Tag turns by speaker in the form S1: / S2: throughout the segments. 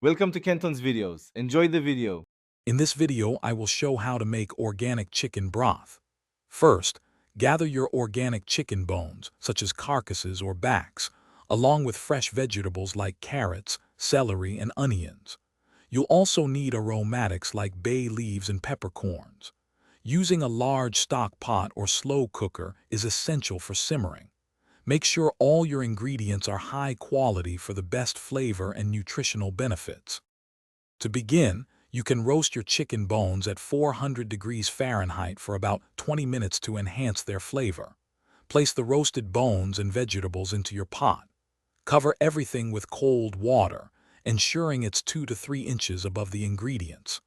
S1: Welcome to Kenton's videos. Enjoy the video.
S2: In this video, I will show how to make organic chicken broth. First, gather your organic chicken bones, such as carcasses or backs, along with fresh vegetables like carrots, celery, and onions. You'll also need aromatics like bay leaves and peppercorns. Using a large stock pot or slow cooker is essential for simmering. Make sure all your ingredients are high quality for the best flavor and nutritional benefits. To begin, you can roast your chicken bones at 400 degrees Fahrenheit for about 20 minutes to enhance their flavor. Place the roasted bones and vegetables into your pot. Cover everything with cold water, ensuring it's 2 to 3 inches above the ingredients.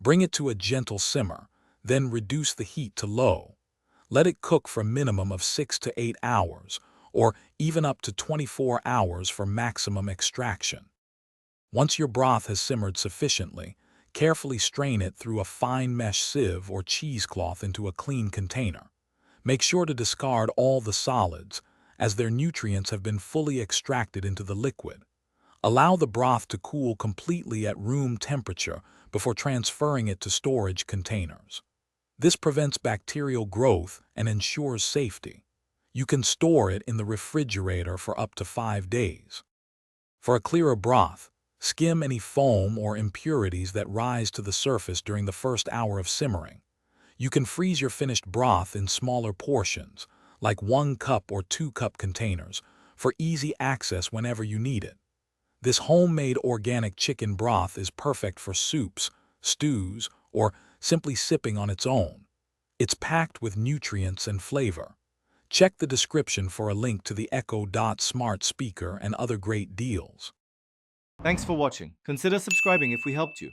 S2: Bring it to a gentle simmer, then reduce the heat to low. Let it cook for a minimum of 6 to 8 hours, or even up to 24 hours for maximum extraction. Once your broth has simmered sufficiently, carefully strain it through a fine mesh sieve or cheesecloth into a clean container. Make sure to discard all the solids, as their nutrients have been fully extracted into the liquid. Allow the broth to cool completely at room temperature before transferring it to storage containers. This prevents bacterial growth and ensures safety. You can store it in the refrigerator for up to 5 days. For a clearer broth, skim any foam or impurities that rise to the surface during the first hour of simmering. You can freeze your finished broth in smaller portions, like 1 cup or 2 cup containers, for easy access whenever you need it. This homemade organic chicken broth is perfect for soups, stews, or simply sipping on its own. It's packed with nutrients and flavor. Check the description for a link to the Echo Dot smart speaker and other great deals.
S1: Thanks for watching. Consider subscribing if we helped you.